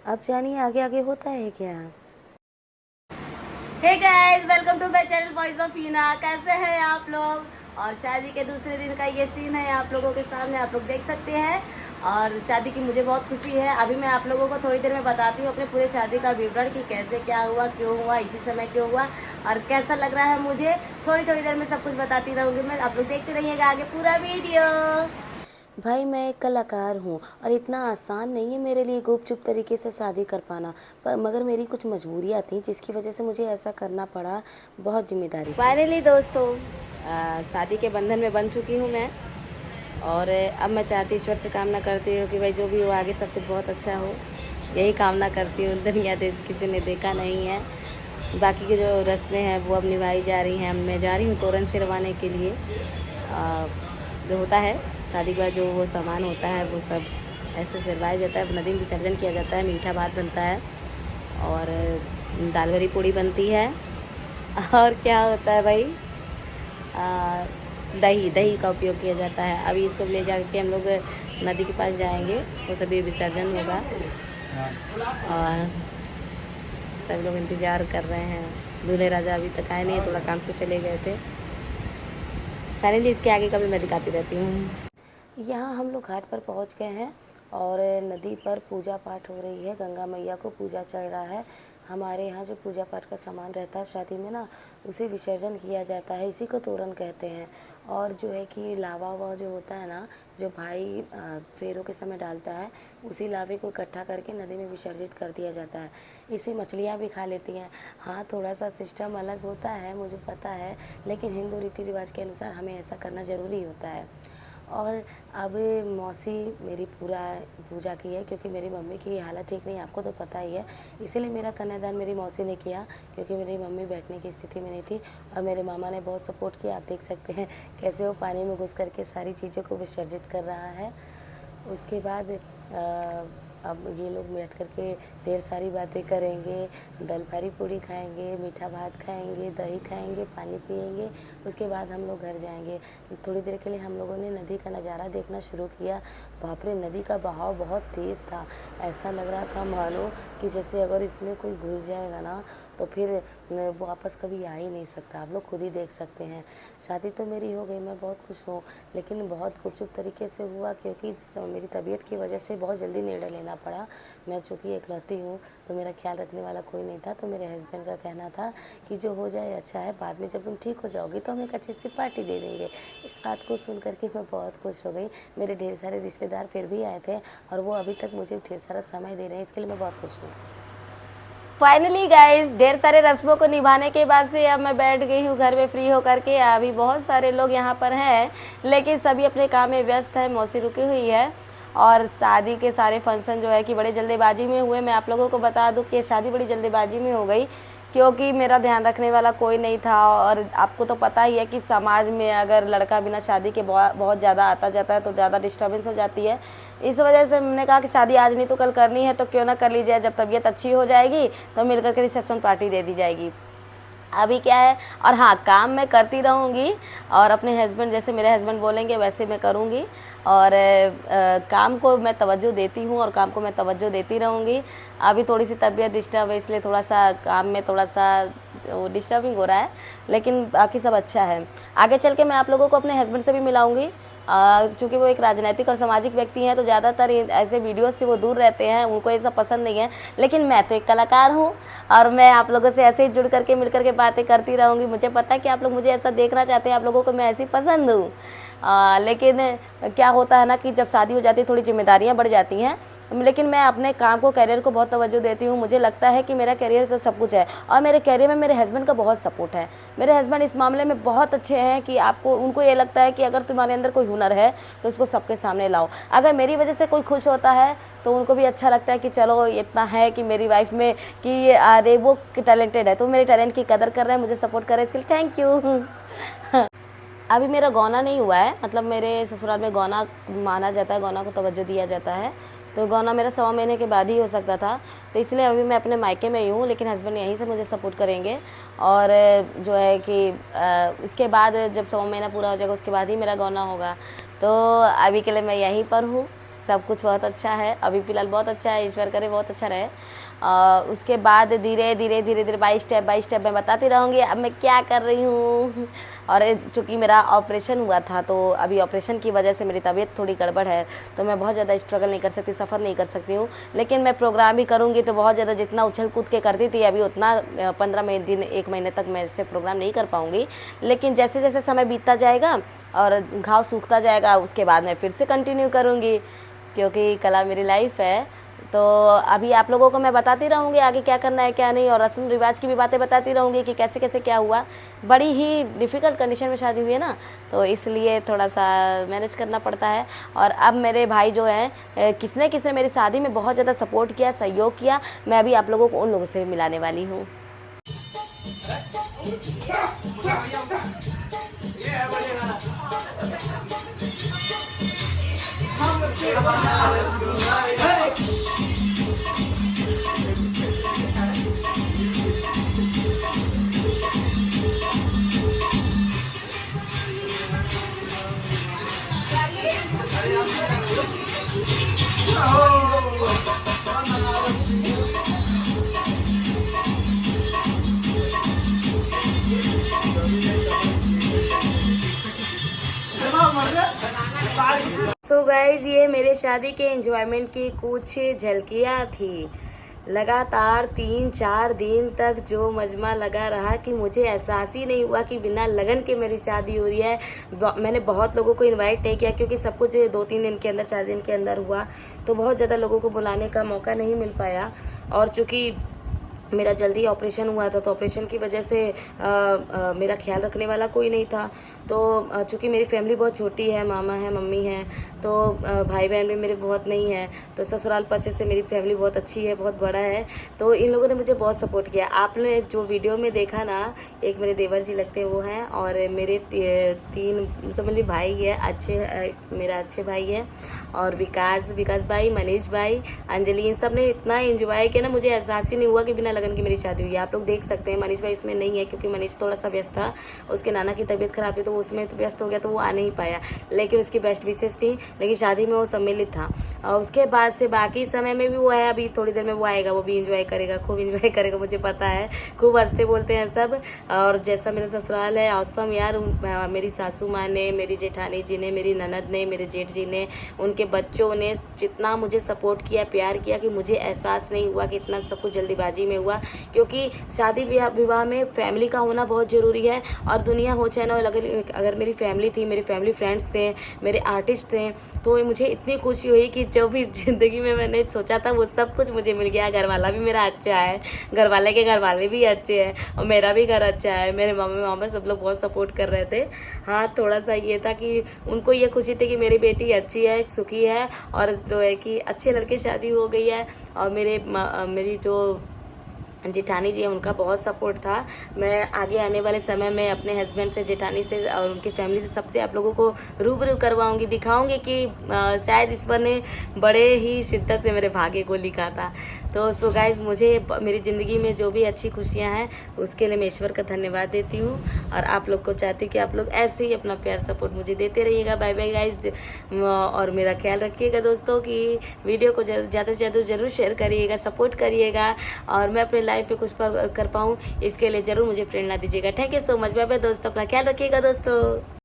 अब जानिए आगे आगे होता है क्या। Hey guys, welcome to my channel voice of Heena. कैसे हैं आप लोग? और शादी के दूसरे दिन का ये सीन है आप लोगों के सामने, आप लोग देख सकते हैं। और शादी की मुझे बहुत खुशी है। अभी मैं आप लोगों को थोड़ी देर में बताती हूँ अपने पूरे शादी का विवरण कि कैसे क्या हुआ, क्यों हुआ, इसी समय क्यों हुआ और कैसा लग रहा है मुझे। थोड़ी थोड़ी देर में सब कुछ बताती रहूँगी मैं, आप लोग देखते रहिएगा आगे पूरा वीडियो। भाई मैं एक कलाकार हूँ और इतना आसान नहीं है मेरे लिए गुपचुप तरीके से शादी कर पाना, पर मगर मेरी कुछ मजबूरियाँ थी जिसकी वजह से मुझे ऐसा करना पड़ा। बहुत जिम्मेदारी थी। फाइनली दोस्तों, शादी के बंधन में बन चुकी हूँ मैं। और अब मैं चाहती ईश्वर से कामना करती हूँ कि भाई जो भी हो आगे सब कुछ बहुत अच्छा हो। यही कामना करती हूँ। दुनिया देश किसी ने देखा नहीं है। बाकी की जो रस्में हैं वो अब निभाई जा रही हैं। अब मैं जा रही हूँ तोरण सिरवाने के लिए। जो होता है शादी के बाद जो वो सामान होता है वो सब ऐसे सिरवाया जाता है। नदी में विसर्जन किया जाता है। मीठा भात बनता है और दाल भरी पूड़ी बनती है। और क्या होता है भाई, दही दही का उपयोग किया जाता है। अभी इसको ले जा के हम लोग नदी के पास जाएंगे, वो सभी विसर्जन होगा और सब लोग इंतज़ार कर रहे हैं। दूल्हे राजा अभी तक आए नहीं, थोड़ा काम से चले गए थे। फाइनली इसके आगे का भी मैं दिखाती रहती हूँ। यहाँ हम लोग घाट पर पहुँच गए हैं और नदी पर पूजा पाठ हो रही है। गंगा मैया को पूजा चल रहा है। हमारे यहाँ जो पूजा पाठ का सामान रहता है शादी में ना, उसे विसर्जन किया जाता है। इसी को तोरण कहते हैं। और जो है कि लावा वावा जो होता है ना, जो भाई फेरों के समय डालता है, उसी लावे को इकट्ठा करके नदी में विसर्जित कर दिया जाता है। इसे मछलियाँ भी खा लेती हैं। हाँ, थोड़ा सा सिस्टम अलग होता है मुझे पता है, लेकिन हिंदू रीति रिवाज के अनुसार हमें ऐसा करना ज़रूरी होता है। और अब मौसी मेरी पूरा पूजा की है, क्योंकि मेरी मम्मी की हालत ठीक नहीं, आपको तो पता ही है। इसीलिए मेरा कन्यादान मेरी मौसी ने किया, क्योंकि मेरी मम्मी बैठने की स्थिति में नहीं थी। और मेरे मामा ने बहुत सपोर्ट किया। आप देख सकते हैं कैसे वो पानी में घुस करके सारी चीज़ों को विसर्जित कर रहा है। उसके बाद अब ये लोग बैठ करके ढेर सारी बातें करेंगे। दाल भारी पूड़ी खाएंगे, मीठा भात खाएंगे, दही खाएंगे, पानी पिएंगे। उसके बाद हम लोग घर जाएंगे। थोड़ी देर के लिए हम लोगों ने नदी का नज़ारा देखना शुरू किया। बाप रे, नदी का बहाव बहुत तेज़ था। ऐसा लग रहा था मानो कि जैसे अगर इसमें कोई घुस जाएगा ना तो फिर वो वापस कभी आ ही नहीं सकता। आप लोग खुद ही देख सकते हैं। शादी तो मेरी हो गई, मैं बहुत खुश हूँ, लेकिन बहुत गुपचुप तरीके से हुआ, क्योंकि मेरी तबीयत की वजह से बहुत जल्दी निर्णय लेना पड़ा। मैं चूँकि इकलौती हूँ तो मेरा ख्याल रखने वाला कोई नहीं था। तो मेरे हस्बैंड का कहना था कि जो हो जाए अच्छा है, बाद में जब तुम ठीक हो जाओगी तो हम एक अच्छी सी पार्टी दे देंगे। इस बात को सुन करके मैं बहुत खुश हो गई। मेरे ढेर सारे रिश्तेदार फिर भी आए थे और वो अभी तक मुझे ढेर सारा समय दे रहे हैं, इसके लिए मैं बहुत खुश हूँ। फाइनली गाइस, ढेर सारे रस्मों को निभाने के बाद से अब मैं बैठ गई हूँ घर में फ्री होकर के। अभी बहुत सारे लोग यहाँ पर हैं, लेकिन सभी अपने काम में व्यस्त है। मौसी रुकी हुई है और शादी के सारे फंक्शन जो है कि बड़े जल्दीबाजी में हुए। मैं आप लोगों को बता दूँ कि शादी बड़ी जल्दीबाजी में हो गई, क्योंकि मेरा ध्यान रखने वाला कोई नहीं था। और आपको तो पता ही है कि समाज में अगर लड़का बिना शादी के बहुत ज़्यादा आता जाता है तो ज़्यादा डिस्टर्बेंस हो जाती है। इस वजह से मैंने कहा कि शादी आज नहीं तो कल करनी है, तो क्यों ना कर ली जाए। जब तबीयत अच्छी हो जाएगी तो मिलकर के रिसेप्शन पार्टी दे दी जाएगी। अभी क्या है, और हाँ, काम मैं करती रहूँगी और अपने हस्बैंड जैसे मेरे हस्बैंड बोलेंगे वैसे मैं करूँगी। और काम को मैं तवज्जो देती हूँ और काम को मैं तवज्जो देती रहूँगी। अभी थोड़ी सी तबीयत डिस्टर्ब है, इसलिए थोड़ा सा काम में थोड़ा सा वो डिस्टर्बिंग हो रहा है, लेकिन बाकी सब अच्छा है। आगे चल के मैं आप लोगों को अपने हस्बैंड से भी मिलाऊँगी। चूँकि वो एक राजनीतिक और सामाजिक व्यक्ति हैं, तो ज़्यादातर ऐसे वीडियोस से वो दूर रहते हैं, उनको ये सब पसंद नहीं है। लेकिन मैं तो एक कलाकार हूँ और मैं आप लोगों से ऐसे ही जुड़ करके मिल करके बातें करती रहूँगी। मुझे पता है कि आप लोग मुझे ऐसा देखना चाहते हैं, आप लोगों को मैं ऐसी पसंद हूँ। लेकिन क्या होता है ना कि जब शादी हो जाती है थोड़ी जिम्मेदारियाँ बढ़ जाती हैं, लेकिन मैं अपने काम को, करियर को बहुत तवज्जो देती हूँ। मुझे लगता है कि मेरा करियर तो सब कुछ है और मेरे करियर में मेरे हस्बैंड का बहुत सपोर्ट है। मेरे हस्बैंड इस मामले में बहुत अच्छे हैं कि आपको, उनको ये लगता है कि अगर तुम्हारे अंदर कोई हुनर है तो उसको सबके सामने लाओ। अगर मेरी वजह से कोई खुश होता है तो उनको भी अच्छा लगता है कि चलो इतना है कि मेरी वाइफ में कि ये अरे वो टैलेंटेड है, तो मेरे टैलेंट की कदर कर रहे हैं, मुझे सपोर्ट कर रहे हैं, इसके लिए थैंक यू। अभी मेरा गौना नहीं हुआ है, मतलब मेरे ससुराल में गौना माना जाता है, गौना को तवज्जो दिया जाता है। तो गौना मेरा 1.25 महीने के बाद ही हो सकता था, तो इसलिए अभी मैं अपने मायके में ही हूँ, लेकिन हस्बैंड यहीं से मुझे सपोर्ट करेंगे। और जो है कि इसके बाद जब 1.25 महीना पूरा हो जाएगा उसके बाद ही मेरा गौना होगा। तो अभी के लिए मैं यहीं पर हूँ। सब कुछ बहुत अच्छा है, अभी फ़िलहाल बहुत अच्छा है, ईश्वर करे बहुत अच्छा रहे। उसके बाद धीरे धीरे बाई स्टेप मैं बताती रहूँगी अब मैं क्या कर रही हूँ। और चूँकि मेरा ऑपरेशन हुआ था, तो अभी ऑपरेशन की वजह से मेरी तबीयत थोड़ी गड़बड़ है, तो मैं बहुत ज़्यादा स्ट्रगल नहीं कर सकती, सफ़र नहीं कर सकती हूँ। लेकिन मैं प्रोग्राम भी करूँगी तो बहुत ज़्यादा जितना उछल कूद के करती थी अभी उतना 15 दिन 1 महीने तक मैं इससे प्रोग्राम नहीं कर पाऊँगी। लेकिन जैसे जैसे समय बीतता जाएगा और घाव सूखता जाएगा, उसके बाद मैं फिर से कंटिन्यू करूँगी, क्योंकि कला मेरी लाइफ है। तो अभी आप लोगों को मैं बताती रहूँगी आगे क्या करना है क्या नहीं, और रस्म रिवाज की भी बातें बताती रहूँगी कि कैसे कैसे क्या हुआ। बड़ी ही डिफ़िकल्ट कंडीशन में शादी हुई है ना, तो इसलिए थोड़ा सा मैनेज करना पड़ता है। और अब मेरे भाई जो हैं, किसने किसने मेरी शादी में बहुत ज़्यादा सपोर्ट किया, सहयोग किया, मैं अभी आप लोगों को उन लोगों से मिलाने वाली हूँ। सो गाइज, ये मेरे शादी के एंजॉयमेंट की कुछ झलकियाँ थी। लगातार 3-4 दिन तक जो मजमा लगा रहा कि मुझे एहसास ही नहीं हुआ कि बिना लगन के मेरी शादी हो रही है। मैंने बहुत लोगों को इनवाइट नहीं किया, क्योंकि सब कुछ 2-3 दिन के अंदर, 4 दिन के अंदर हुआ, तो बहुत ज़्यादा लोगों को बुलाने का मौका नहीं मिल पाया। और चूँकि मेरा जल्दी ऑपरेशन हुआ था, तो ऑपरेशन की वजह से मेरा ख्याल रखने वाला कोई नहीं था। तो चूँकि मेरी फैमिली बहुत छोटी है, मामा है, मम्मी है, तो भाई बहन भी मेरे बहुत नहीं है, तो ससुराल पक्ष से मेरी फैमिली बहुत अच्छी है, बहुत बड़ा है। तो इन लोगों ने मुझे बहुत सपोर्ट किया। आपने जो वीडियो में देखा ना, एक मेरे देवर जी लगते हैं वो हैं, और मेरे 3 समझ लीजिए भाई है, अच्छे, मेरा अच्छे भाई है, और विकास भाई, मनीष भाई, अंजलि, इन सब ने इतना एंजॉय किया ना, मुझे एहसास ही नहीं हुआ कि बिना लगन की मेरी शादी हुई है। आप लोग देख सकते हैं, मनीष भाई इसमें नहीं है, क्योंकि मनीष थोड़ा सा व्यस्त था, उसके नाना की तबीयत खराब थी, तो वो उसमें व्यस्त हो गया, तो वो आ नहीं पाया। लेकिन उसकी बेस्ट विशेष थी, लेकिन शादी में वो सम्मिलित था। और उसके बाद से बाकी समय में भी वो है, अभी थोड़ी देर में वो आएगा, वो भी इंजॉय करेगा, खूब इंजॉय करेगा, मुझे पता है। खूब हंसते बोलते हैं सब। और जैसा मेरा ससुराल है, औसम यार, मेरी सासू माँ ने, मेरी जेठानी जी ने, मेरी ननद ने, मेरे जेठ जी ने, उनके बच्चों ने जितना मुझे सपोर्ट किया, प्यार किया, कि मुझे एहसास नहीं हुआ कि इतना सब कुछ जल्दीबाजी में हुआ। क्योंकि शादी विवाह में फैमिली का होना बहुत ज़रूरी है। और दुनिया हो चाहे ना, अगर मेरी फैमिली थी, मेरे फैमिली फ्रेंड्स थे, मेरे आर्टिस्ट थे, तो मुझे इतनी खुशी हुई कि जो भी ज़िंदगी में मैंने सोचा था वो सब कुछ मुझे मिल गया। घर वाला भी मेरा अच्छा है, घर वाले के घर वाले भी अच्छे हैं, और मेरा भी घर अच्छा है। मेरे मम्मी मामा सब लोग बहुत सपोर्ट कर रहे थे। हाँ, थोड़ा सा ये था कि उनको ये खुशी थी कि मेरी बेटी अच्छी है, सुखी है, और जो है कि अच्छे लड़के शादी हो गई है। और मेरी जो जेठानी जी है, उनका बहुत सपोर्ट था। मैं आगे आने वाले समय में अपने हस्बैंड से, जेठानी से और उनकी फैमिली से, सबसे आप लोगों को रूबरू करवाऊंगी, दिखाऊंगी कि शायद ईश्वर ने बड़े ही शिद्दत से मेरे भाग्य को लिखा था। तो सो गाइज, मुझे मेरी ज़िंदगी में जो भी अच्छी खुशियां हैं उसके लिए मैं ईश्वर का धन्यवाद देती हूँ। और आप लोग को चाहती हूँ कि आप लोग ऐसे ही अपना प्यार सपोर्ट मुझे देते रहिएगा। बाय बाय गाइज, और मेरा ख्याल रखिएगा दोस्तों, कि वीडियो को ज़्यादा से ज़्यादा ज़रूर शेयर करिएगा, सपोर्ट करिएगा, और मैं अपने लाइफ पे कुछ कर पाऊँ, इसके लिए ज़रूर मुझे प्रेरणा दीजिएगा। Thank you so much. Bye bye दोस्तों, अपना ख्याल रखिएगा दोस्तों।